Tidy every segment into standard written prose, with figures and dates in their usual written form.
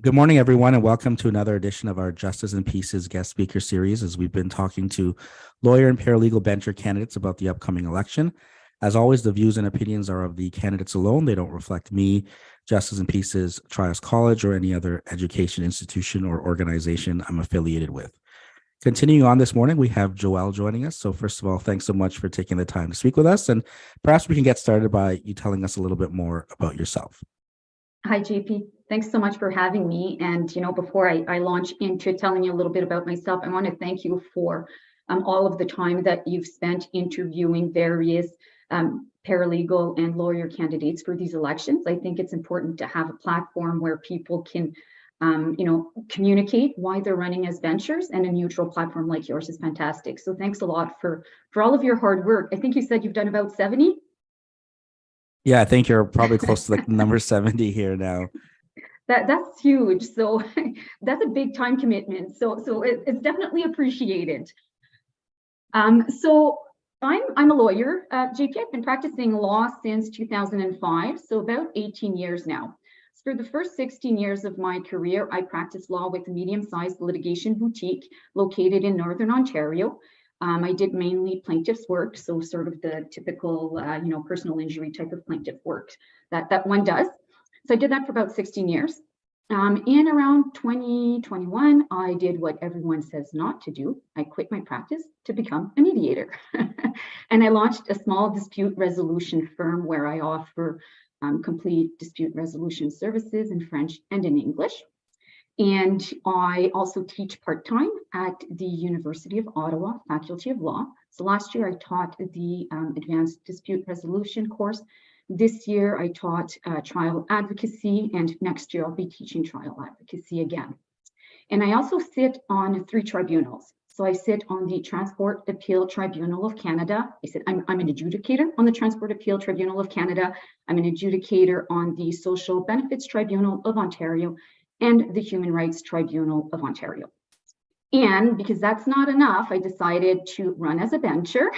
Good morning, everyone, and welcome to another edition of our Justice and Pieces guest speaker series. As we've been talking to lawyer and paralegal bencher candidates about the upcoming election. As always, the views and opinions are of the candidates alone. They don't reflect me, Justice and Pieces, Trias College, or any other education institution or organization I'm affiliated with. Continuing on this morning, we have Joelle joining us. So, first of all, thanks so much for taking the time to speak with us. And perhaps we can get started by you telling us a little bit more about yourself. Hi, JP. Thanks so much for having me. And, before I launch into telling you a little bit about myself, I want to thank you for all of the time that you've spent interviewing various paralegal and lawyer candidates for these elections. I think it's important to have a platform where people can, communicate why they're running as benchers, and a neutral platform like yours is fantastic. So thanks a lot for all of your hard work. I think you said you've done about 70. Yeah, I think you're probably close to like number 70 here now. That's huge. So that's a big time commitment. So it's definitely appreciated. So I'm a lawyer. JP, I've been practicing law since 2005, so about 18 years now. So for the first 16 years of my career, I practiced law with a medium-sized litigation boutique located in Northern Ontario. I did mainly plaintiff's work, so sort of the typical, personal injury type of plaintiff work that one does. So I did that for about 16 years. In around 2021, I did what everyone says not to do. I quit my practice to become a mediator. And I launched a small dispute resolution firm where I offer complete dispute resolution services in French and in English. And I also teach part-time at the University of Ottawa Faculty of Law. So last year I taught the Advanced Dispute Resolution course. This year I taught trial advocacy, and next year I'll be teaching trial advocacy again. And I also sit on 3 tribunals. So I sit on the Transport Appeal Tribunal of Canada. I'm an adjudicator on the Transport Appeal Tribunal of Canada. I'm an adjudicator on the Social Benefits Tribunal of Ontario and the Human Rights Tribunal of Ontario. And because that's not enough, I decided to run as a bencher.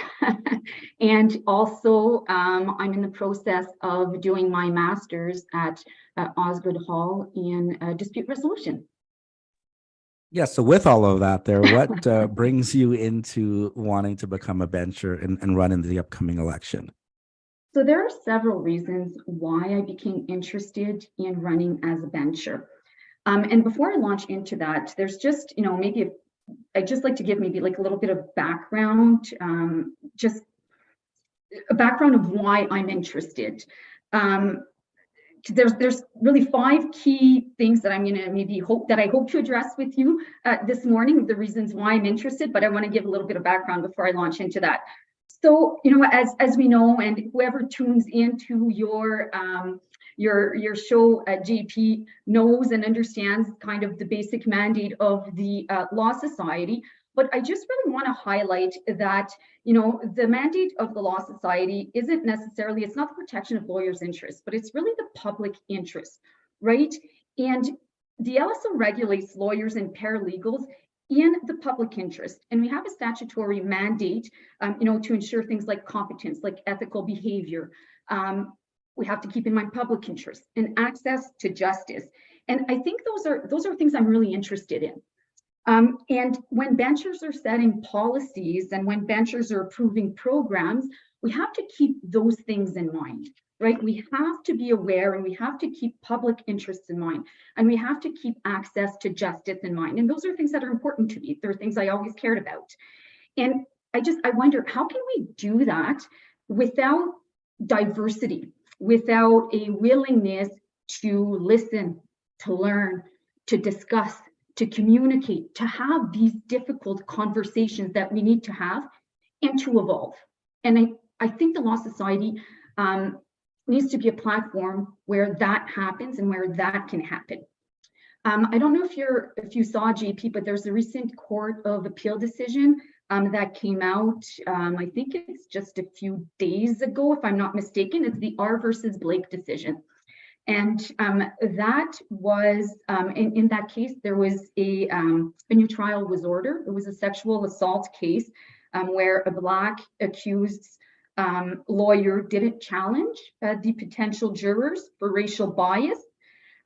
And also, I'm in the process of doing my master's at Osgoode Hall in dispute resolution. Yeah, so with all of that there, what brings you into wanting to become a bencher and run in the upcoming election? So there are several reasons why I became interested in running as a bencher. And before I launch into that, there's just, I'd just like to give maybe like a little bit of background, just a background of why I'm interested. There's really 5 key things that I'm going to maybe hope to address with you this morning, the reasons why I'm interested, but I want to give a little bit of background before I launch into that. So, as we know, and whoever tunes into your show at JP knows and understands kind of the basic mandate of the Law Society. But I just really want to highlight that, the mandate of the Law Society isn't necessarily, it's not the protection of lawyers' interests, but it's really the public interest, right? And the LSO regulates lawyers and paralegals in the public interest. And we have a statutory mandate, to ensure things like competence, like ethical behavior. We have to keep in mind public interest and access to justice. And I think those are things I'm really interested in. And when benchers are setting policies and when benchers are approving programs, we have to keep those things in mind, right? We have to be aware, and we have to keep public interests in mind, and we have to keep access to justice in mind. And those are things that are important to me. They're things I always cared about. And I wonder, how can we do that without diversity, without a willingness to listen, to learn, to discuss, to communicate, to have these difficult conversations that we need to have, and to evolve. And I think the Law Society needs to be a platform where that happens and where that can happen. I don't know if you saw, JP, but there's a recent Court of Appeal decision that came out. I think it's just a few days ago, if I'm not mistaken. It's the R versus Blake decision. And that was, in that case, there was a new trial was ordered. It was a sexual assault case where a Black accused lawyer didn't challenge the potential jurors for racial bias.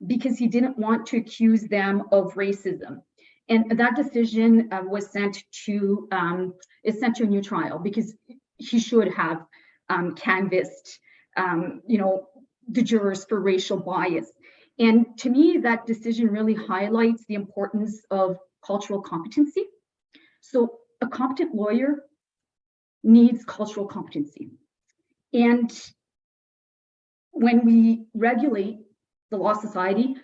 because he didn't want to accuse them of racism. And that decision was sent to a new trial, because he should have canvassed, the jurors for racial bias. And to me, that decision really highlights the importance of cultural competency. So a competent lawyer needs cultural competency. And when we regulate the Law Society,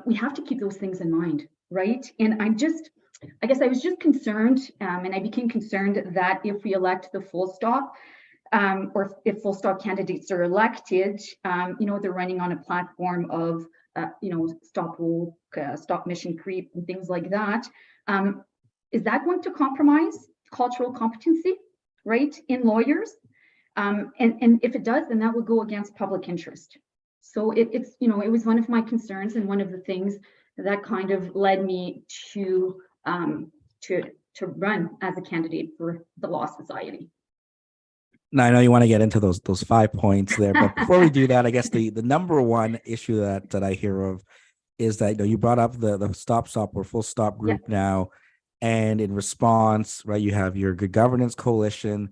we have to keep those things in mind, right? And I guess I was just concerned, and I became concerned that if we elect the full stop, or if full stop candidates are elected, they're running on a platform of, stop woke, stop mission creep, and things like that. Is that going to compromise cultural competency, right, in lawyers? And if it does, then that would go against public interest. So it was one of my concerns, and one of the things that kind of led me to run as a candidate for the Law Society. Now, I know you want to get into those 5 points there, but before we do that, I guess the number one issue that I hear of is that you brought up the stop or full stop group now, and in response, right, you have your Good Governance Coalition,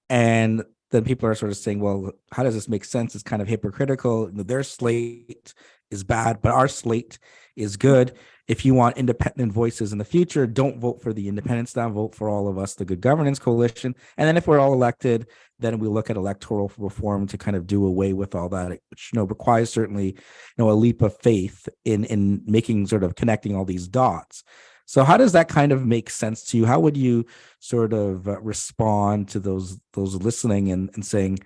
and then people are sort of saying, well, how does this make sense? It's kind of hypocritical. Their slate is bad, but our slate is good. If you want independent voices in the future, don't vote for the independents now, vote for all of us, the Good Governance Coalition. And then if we're all elected, then we look at electoral reform to kind of do away with all that, which requires certainly a leap of faith in making, sort of connecting all these dots. So how does that kind of make sense to you? How would you sort of respond to those listening and saying,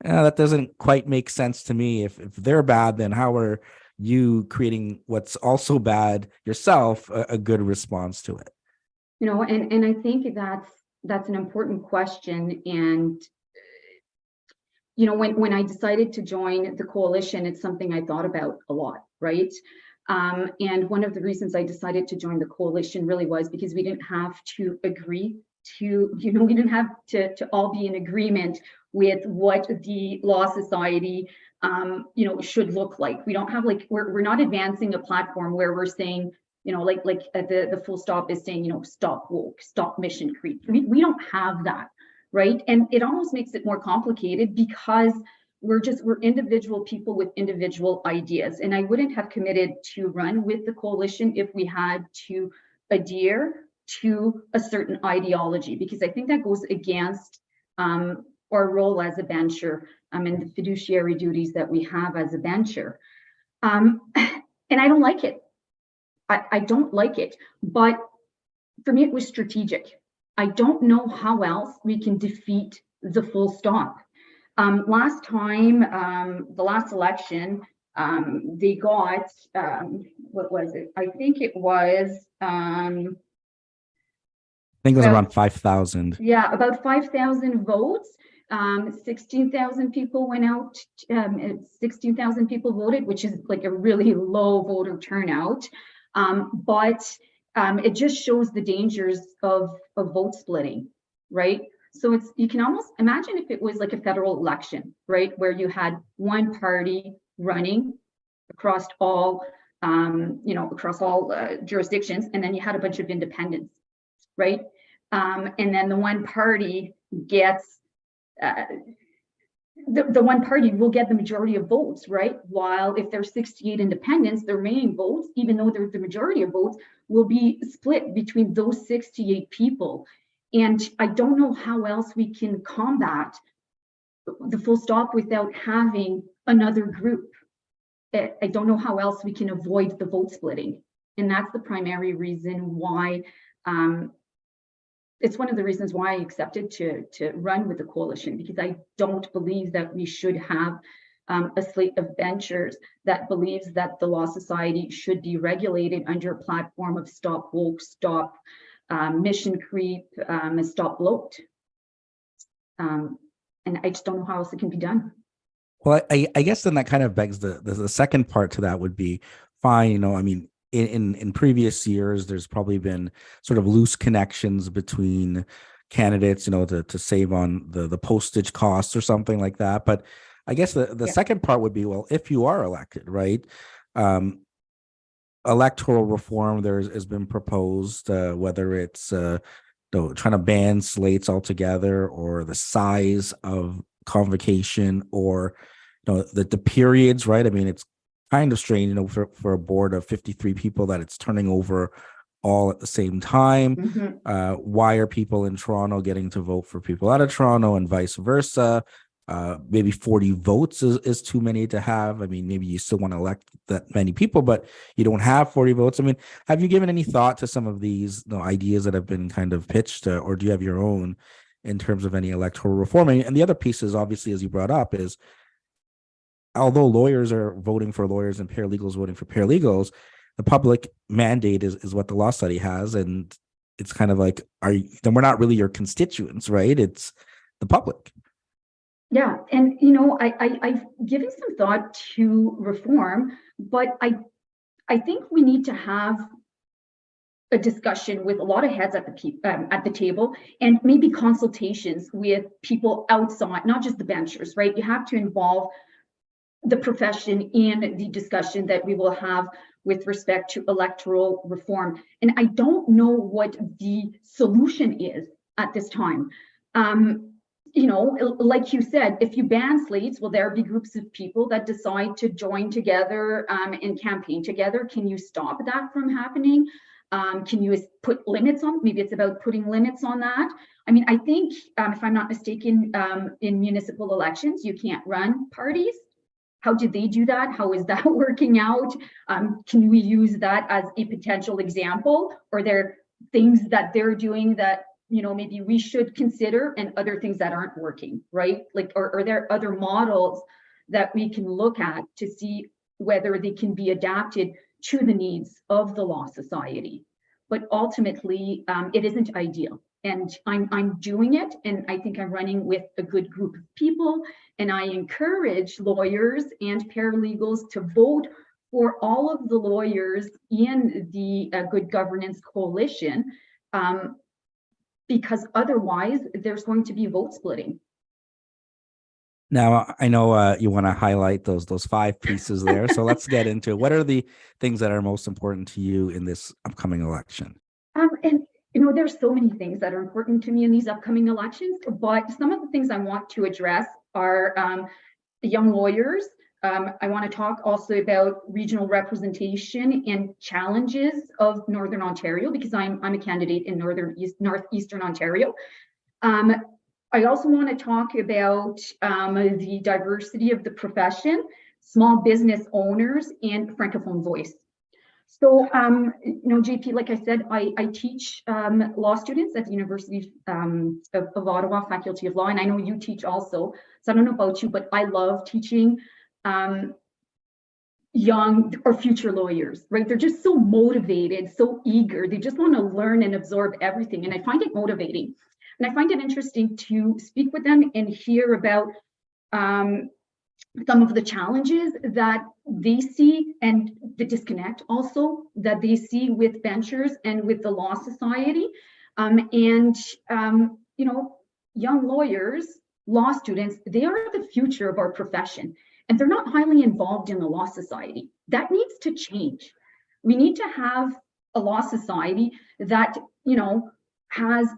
that doesn't quite make sense to me? If they're bad, then how are you creating what's also bad yourself a good response to it? And I think that's an important question. And when I decided to join the coalition, it's something I thought about a lot, right? And one of the reasons I decided to join the coalition really was because we didn't have to agree to, we didn't have to all be in agreement with what the Law Society, should look like. We don't have we're not advancing a platform where we're saying, like the full stop is saying, stop woke, stop mission creep. We don't have that, right? And it almost makes it more complicated because we're individual people with individual ideas. And I wouldn't have committed to run with the coalition if we had to adhere to a certain ideology, because I think that goes against our role as a bencher and the fiduciary duties that we have as a bencher. And I don't like it. I don't like it. But for me, it was strategic. I don't know how else we can defeat the full stop. Last time, the last election, they got, what was it? I think it was, I think it was around 5,000. Yeah, about 5,000 votes. 16,000 people went out, 16,000 people voted, which is like a really low voter turnout. But it just shows the dangers of vote splitting, right? So you can almost imagine if it was like a federal election, right? Where you had one party running across all, jurisdictions, and then you had a bunch of independents, right? And then the one party gets, the one party will get the majority of votes, right? While if there's 68 independents, the remaining votes, even though they're the majority of votes, will be split between those 68 people. And I don't know how else we can combat the full stop without having another group. I don't know how else we can avoid the vote splitting. And that's the primary reason why, it's one of the reasons why I accepted to run with the coalition, because I don't believe that we should have a slate of benchers that believes that the Law Society should be regulated under a platform of stop woke, stop mission creep, and stop bloat. And I just don't know how else it can be done. Well, I guess then that kind of begs the second part to that would be fine. I mean, in previous years, there's probably been sort of loose connections between candidates, to save on the postage costs or something like that. But I guess the second part would be, well, if you are elected, right, electoral reform has been proposed, whether it's trying to ban slates altogether, or the size of convocation, or the periods, right? I mean, it's kind of strange, for a board of 53 people, that it's turning over all at the same time. Why are people in Toronto getting to vote for people out of Toronto, and vice versa? Maybe 40 votes is too many to have. I mean, maybe you still want to elect that many people, but you don't have 40 votes. I mean, have you given any thought to some of these ideas that have been kind of pitched, or do you have your own in terms of any electoral reforming? And the other piece is, obviously, as you brought up, is although lawyers are voting for lawyers and paralegals voting for paralegals, the public mandate is what the law study has. And it's kind of like, then we're not really your constituents, right? It's the public. Yeah, and I've given some thought to reform, but I think we need to have a discussion with a lot of heads at the table, and maybe consultations with people outside, not just the benchers, right? You have to involve the profession in the discussion that we will have with respect to electoral reform. And I don't know what the solution is at this time. Like you said, if you ban slates, will there be groups of people that decide to join together and campaign together? Can you stop that from happening? Can you put limits on? Maybe it's about putting limits on that. I mean, I think, if I'm not mistaken, in municipal elections, you can't run parties. How did they do that? How is that working out? Can we use that as a potential example? Or are there things that they're doing that maybe we should consider, and other things that aren't working, right? Like, or are there other models that we can look at to see whether they can be adapted to the needs of the law society? But ultimately, it isn't ideal. And I'm doing it, and I think I'm running with a good group of people. And I encourage lawyers and paralegals to vote for all of the lawyers in the Good Governance Coalition, because otherwise there's going to be vote splitting. Now, I know you want to highlight those 5 pieces there. So let's get into what are the things that are most important to you in this upcoming election? And there's so many things that are important to me in these upcoming elections, but some of the things I want to address are the young lawyers. I want to talk also about regional representation and challenges of Northern Ontario, because I'm a candidate in Northeastern Ontario. I also want to talk about the diversity of the profession, small business owners, and Francophone voice. So, JP, like I said, I teach law students at the University of Ottawa, Faculty of Law, and I know you teach also. So I don't know about you, but I love teaching young or future lawyers, right? They're just so motivated, so eager. They just want to learn and absorb everything. And I find it motivating. And I find it interesting to speak with them and hear about some of the challenges that they see, and the disconnect also that they see with benchers and with the law society. Young lawyers, law students, they are the future of our profession, and they're not highly involved in the law society. That needs to change. We need to have a law society that, has,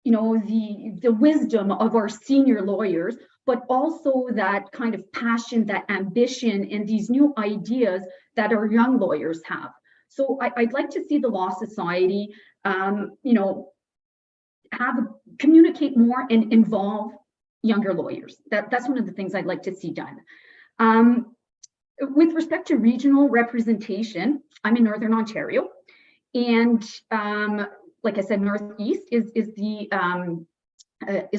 the wisdom of our senior lawyers, but also that kind of passion, that ambition, and these new ideas that our young lawyers have. So I'd like to see the law society, communicate more and involve younger lawyers. That's one of the things I'd like to see done. With respect to regional representation, I'm in Northern Ontario, and like I said, Northeast is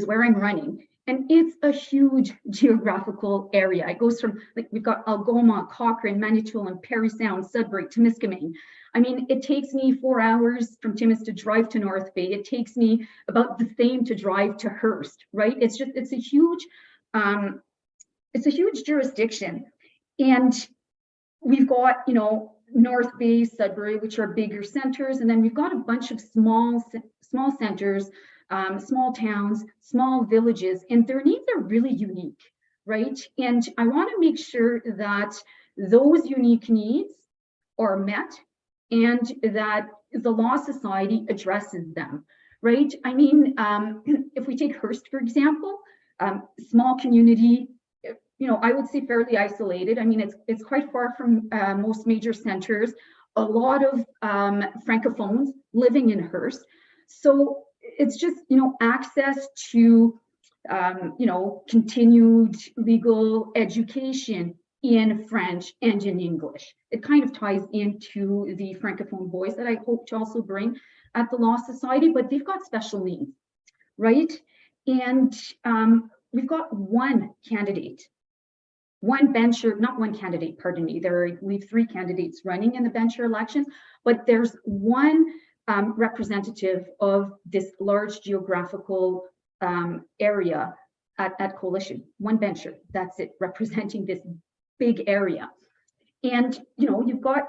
where I'm running. And it's a huge geographical area. It goes from, like, we've got Algoma, Cochrane, Manitoulin, Parry Sound, Sudbury, Temiskaming. I mean, it takes me 4 hours from Timis to drive to North Bay. It takes me about the same to drive to Hearst, right? It's a huge jurisdiction. And we've got, North Bay, Sudbury, which are bigger centers. And then we've got a bunch of small centers, small towns, small villages, and their needs are really unique, right? And I want to make sure that those unique needs are met and that the Law Society addresses them, right? I mean, if we take Hearst, for example, small community, I would say fairly isolated. I mean, it's quite far from most major centers, a lot of Francophones living in Hearst. So it's just, access to, continued legal education in French and in English. It kind of ties into the Francophone voice that I hope to also bring at the Law Society, but they've got special needs, right? And we've got one candidate, one bencher, not one candidate, pardon me. There are, I believe, 3 candidates running in the bencher elections, but there's one representative of this large geographical area at Coalition, one bencher, that's it, representing this big area. And, you've got,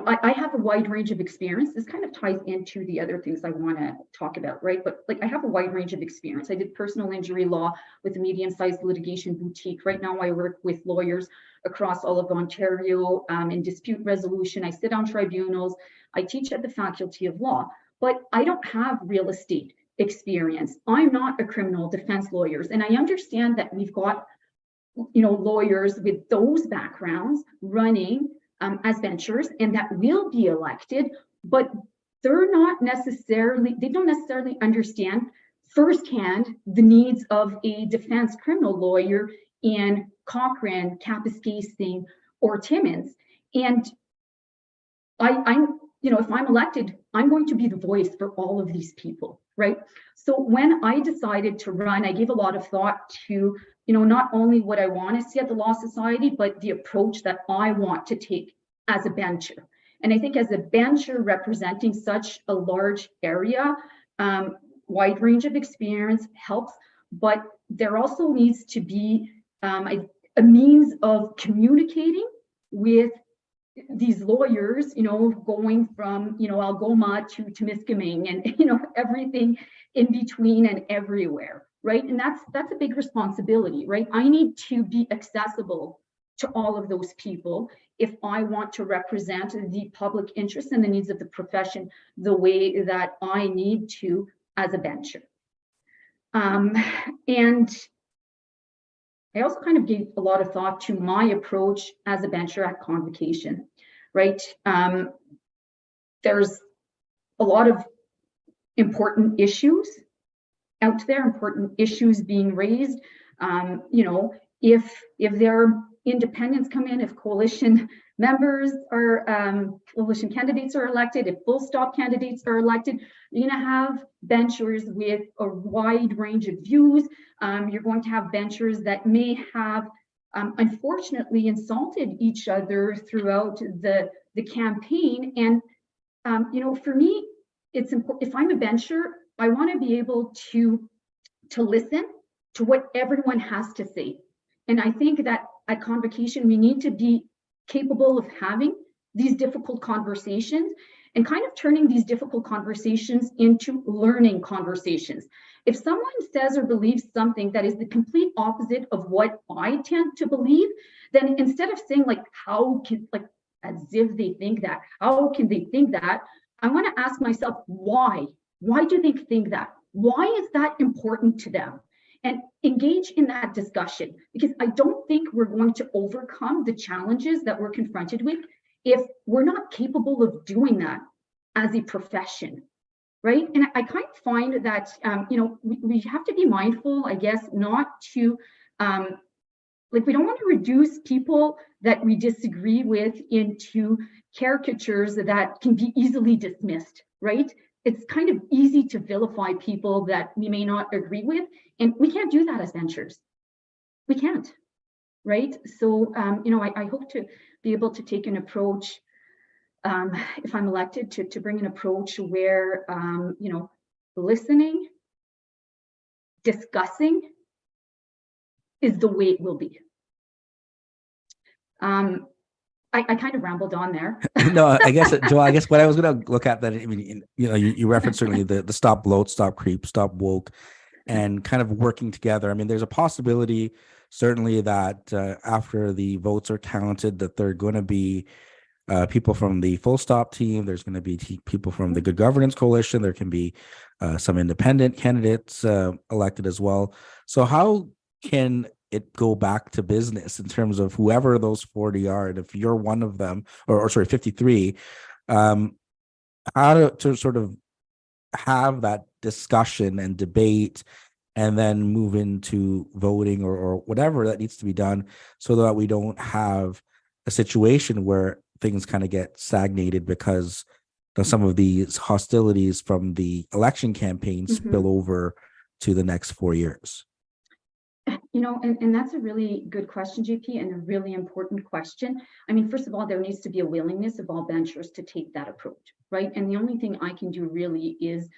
I have a wide range of experience. This kind of ties into the other things I want to talk about, right? But I have a wide range of experience. I did personal injury law with a medium-sized litigation boutique. Right now I work with lawyers across all of Ontario in dispute resolution. I sit on tribunals. I teach at the Faculty of Law, but I don't have real estate experience. I'm not a criminal defense lawyer. And I understand that we've got, lawyers with those backgrounds running as benchers and that will be elected, but they don't necessarily understand firsthand the needs of a defense criminal lawyer in Cochrane, Kapuskasing, or Timmins. And I'm, if I'm elected, I'm going to be the voice for all of these people, right? So when I decided to run, I gave a lot of thought to, not only what I want to see at the Law Society, but the approach that I want to take as a bencher. And I think as a bencher representing such a large area, wide range of experience helps, but there also needs to be a means of communicating with these lawyers, going from, Algoma to Temiskaming and, everything in between and everywhere, right? And that's a big responsibility, right? I need to be accessible to all of those people if I want to represent the public interest and the needs of the profession the way that I need to as a bencher. And I also kind of gave a lot of thought to my approach as a bencher at convocation, right? There's a lot of important issues out there, important issues being raised. If their independents come in, if coalition members are, coalition candidates are elected, if full stop candidates are elected, you're going to have benchers with a wide range of views. You're going to have benchers that may have, unfortunately, insulted each other throughout the campaign. And, for me, it's important. If I'm a bencher, I want to be able to listen to what everyone has to say. And I think that at convocation, we need to be capable of having these difficult conversations and kind of turning these difficult conversations into learning conversations. If someone says or believes something that is the complete opposite of what I tend to believe, then instead of saying as if they think that, how can they think that? I want to ask myself, why? Why do they think that? Why is that important to them? And engage in that discussion, because I don't think we're going to overcome the challenges that we're confronted with if we're not capable of doing that as a profession, right? And I kind of find that, we have to be mindful, I guess, not to, we don't want to reduce people that we disagree with into caricatures that can be easily dismissed, right? It's kind of easy to vilify people that we may not agree with, and we can't do that as benchers. We can't, right? So, I hope to be able to take an approach, if I'm elected, to bring an approach where, listening, discussing is the way it will be. I kind of rambled on there. No, I guess, Joelle, what I was going to look at that, I mean, you referenced certainly the stop bloat, stop creep, stop woke, and kind of working together. I mean, there's a possibility certainly that after the votes are counted, that they're going to be people from the Full Stop team. There's going to be people from the Good Governance Coalition. There can be some independent candidates elected as well. So how can it go back to business in terms of whoever those 40 are? And if you're one of them, or sorry, 53, how to sort of have that discussion and debate and then move into voting or whatever that needs to be done so that we don't have a situation where things kind of get stagnated because some of these hostilities from the election campaign spill over to the next 4 years. And that's a really good question, JP, and a really important question. I mean, first of all, there needs to be a willingness of all benchers to take that approach, right? And the only thing I can do really is,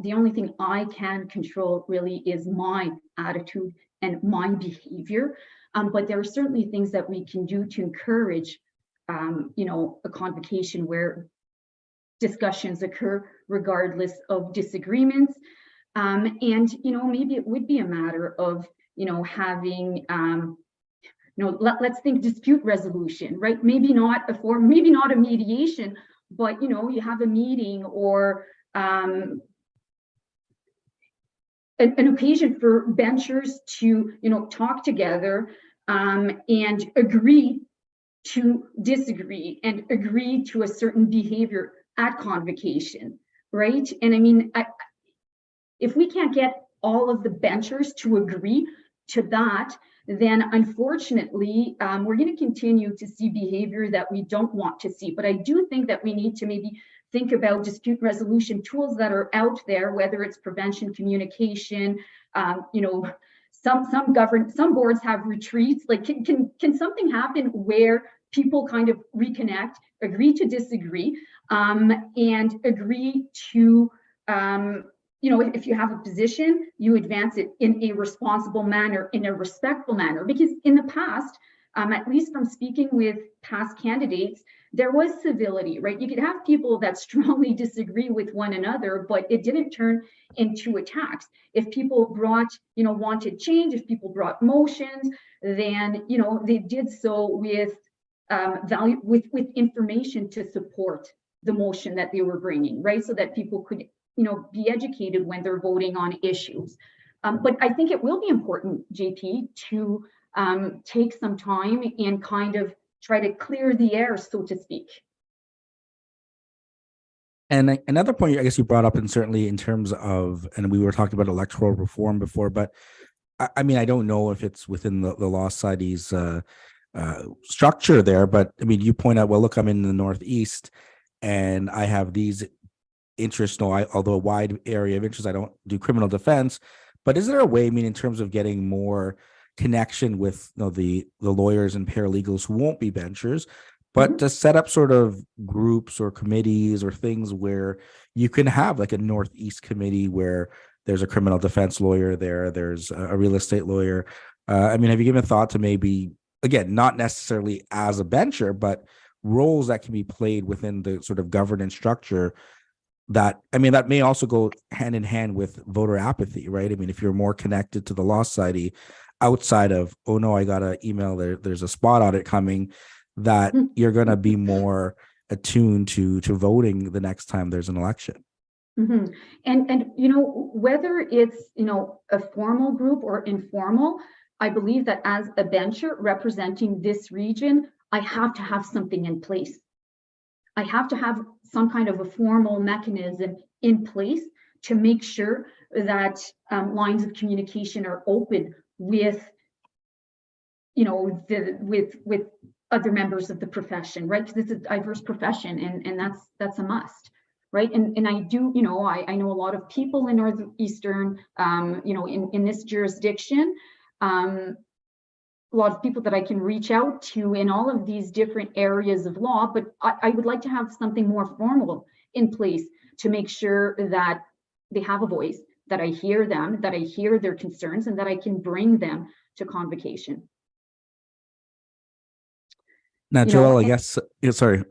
the only thing I can control really is my attitude and my behavior. But there are certainly things that we can do to encourage, a convocation where discussions occur regardless of disagreements. And, maybe it would be a matter of, having, let's think dispute resolution, right? Maybe not a form, maybe not a mediation, but, you have a meeting or an occasion for benchers to, talk together and agree to disagree and agree to a certain behavior at convocation, right? And I mean, if we can't get all of the benchers to agree to that, then unfortunately, we're going to continue to see behavior that we don't want to see. But I do think that we need to maybe think about dispute resolution tools that are out there, whether it's prevention, communication, some boards have retreats. Like, can something happen where people kind of reconnect, agree to disagree, and agree to, if you have a position, you advance it in a responsible manner, in a respectful manner. Because in the past, at least from speaking with past candidates, there was civility, right? You could have people that strongly disagree with one another, but it didn't turn into attacks. If people brought, wanted change, if people brought motions, then, they did so with value, with information to support the motion that they were bringing, right? So that people could, be educated when they're voting on issues. But I think it will be important, JP, to take some time and kind of try to clear the air, so to speak. And another point, I guess you brought up, and certainly in terms of, and we were talking about electoral reform before, but I mean, I don't know if it's within the Law Society's structure there, but I mean, you point out, well, look, I'm in the Northeast and I have these interests, although a wide area of interest, I don't do criminal defense, but is there a way, I mean, in terms of getting more connection with the lawyers and paralegals who won't be benchers, but to set up sort of groups or committees or things where you can have like a Northeast committee where there's a criminal defense lawyer there's a real estate lawyer. I mean, have you given thought to maybe, again, not necessarily as a bencher, but roles that can be played within the sort of governance structure that, I mean, that may also go hand in hand with voter apathy, right? I mean, if you're more connected to the Law Society outside of, oh no, I got an email, there's a spot audit coming, that you're going to be more attuned to voting the next time there's an election. And whether it's a formal group or informal, I believe that as a bencher representing this region, I have to have something in place. I have to have some kind of a formal mechanism in place to make sure that lines of communication are open with with other members of the profession, right? Because it's a diverse profession, and that's a must, right? And I do, I know a lot of people in Northeastern, in this jurisdiction, a lot of people that I can reach out to in all of these different areas of law, but I would like to have something more formal in place to make sure that they have a voice, that I hear them, that I hear their concerns, and that I can bring them to convocation. Now, Joelle, I guess, sorry.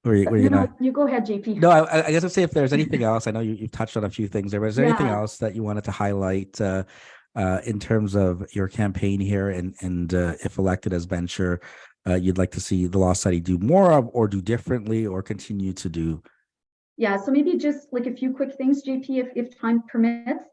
You go ahead, JP. No, I guess I'd say if there's anything else, I know you've touched on a few things there, but is there anything else that you wanted to highlight in terms of your campaign here and if elected as bencher, you'd like to see the Law Society do more of, or do differently, or continue to do? Yeah, so maybe just like a few quick things, JP, if time permits.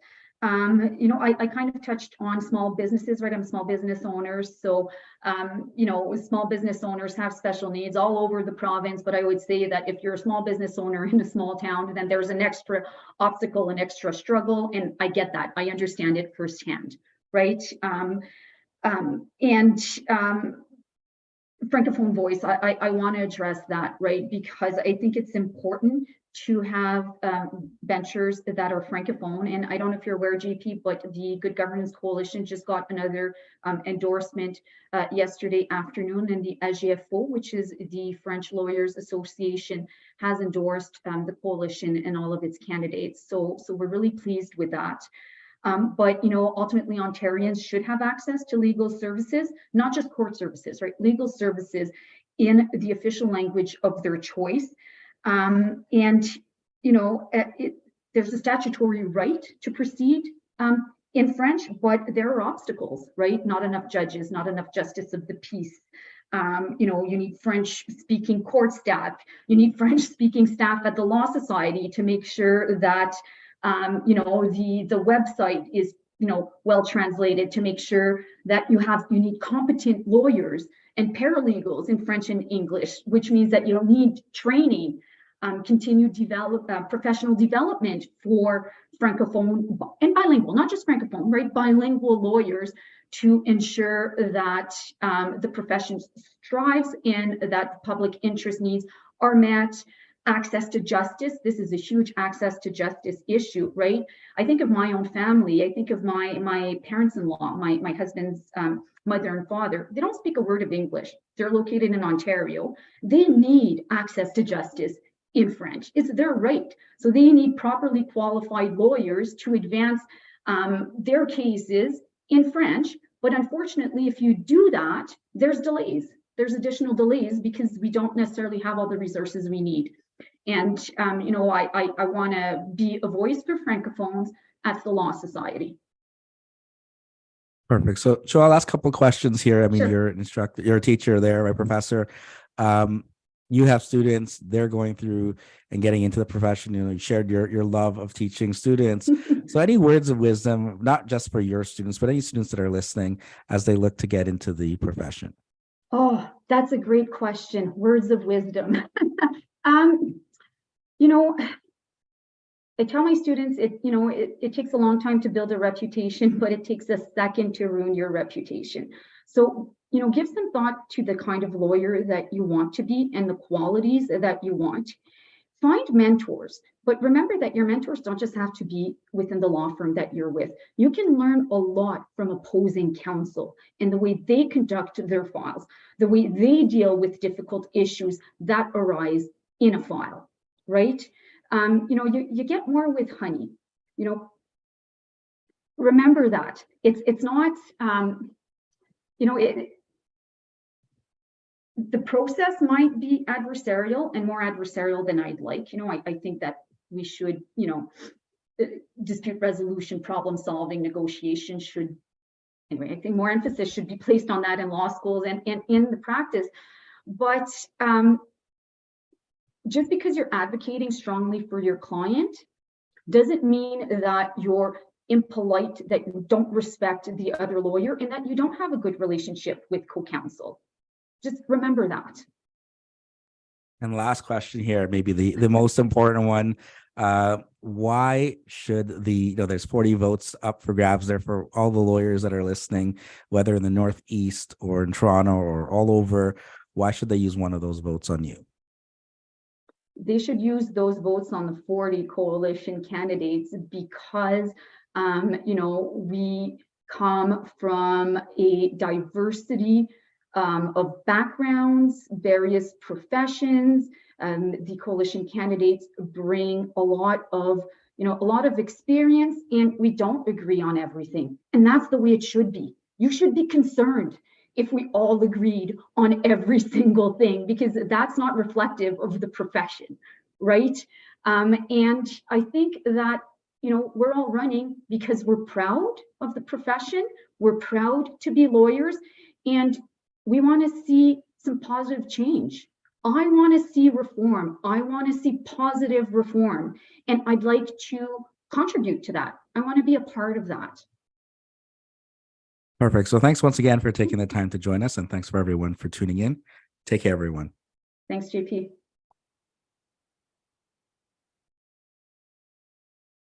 I kind of touched on small businesses, right? I'm small business owners. So, small business owners have special needs all over the province. But I would say that if you're a small business owner in a small town, then there's an extra obstacle, an extra struggle. And I get that. I understand it firsthand, right? Francophone voice, I want to address that, right? Because I think it's important to have benchers that are Francophone. And I don't know if you're aware, JP, but the Good Governance Coalition just got another endorsement yesterday afternoon, and the AGFO, which is the French Lawyers Association, has endorsed the coalition and all of its candidates. So we're really pleased with that. But ultimately Ontarians should have access to legal services, not just court services, right? Legal services in the official language of their choice. There's a statutory right to proceed in French, but there are obstacles, right? Not enough judges, not enough justice of the peace. You need French-speaking court staff. You need French-speaking staff at the Law Society to make sure that the website is well translated, to make sure that you need competent lawyers and paralegals in French and English, which means that you need training, continued professional development for Francophone and bilingual, not just Francophone, right? Bilingual lawyers, to ensure that the profession strives and that public interest needs are met. Access to justice. This is a huge access to justice issue, right? I think of my own family. I think of my parents-in-law, my husband's mother and father. They don't speak a word of English. They're located in Ontario. They need access to justice in French. It's their right. So they need properly qualified lawyers to advance their cases in French. But unfortunately, if you do that, there's delays. There's additional delays because we don't necessarily have all the resources we need. And, I want to be a voice for Francophones at the Law Society. Perfect. So, I'll ask a couple of questions here. I mean, Sure. You're an instructor, you're a teacher there, right, professor? You have students, they're going through and getting into the profession. You shared your love of teaching students. So any words of wisdom, not just for your students, but any students that are listening as they look to get into the profession? Oh, that's a great question. Words of wisdom. I tell my students, it takes a long time to build a reputation, but it takes a second to ruin your reputation. So, give some thought to the kind of lawyer that you want to be and the qualities that you want. Find mentors, but remember that your mentors don't just have to be within the law firm that you're with. You can learn a lot from opposing counsel and the way they conduct their files, the way they deal with difficult issues that arise in a file, right? You get more with honey. Remember that it's not. The process might be adversarial and more adversarial than I'd like. I think that we should, dispute resolution, problem solving, negotiation should. Anyway, I think more emphasis should be placed on that in law schools and in the practice. But just because you're advocating strongly for your client doesn't mean that you're impolite, that you don't respect the other lawyer, and that you don't have a good relationship with co-counsel. Just remember that. And last question here, maybe the most important one. Why should there's 40 votes up for grabs there for all the lawyers that are listening, whether in the Northeast or in Toronto or all over? Why should they use one of those votes on you? They should use those votes on the 40 coalition candidates because, we come from a diversity of backgrounds, various professions. The coalition candidates bring a lot of experience, and we don't agree on everything. And that's the way it should be. You should be concerned if we all agreed on every single thing, because that's not reflective of the profession, right? And I think that, we're all running because we're proud of the profession. We're proud to be lawyers, and we want to see some positive change. I want to see reform. I want to see positive reform. And I'd like to contribute to that. I want to be a part of that. Perfect. So thanks once again for taking the time to join us, and thanks for everyone for tuning in. Take care, everyone. Thanks, JP.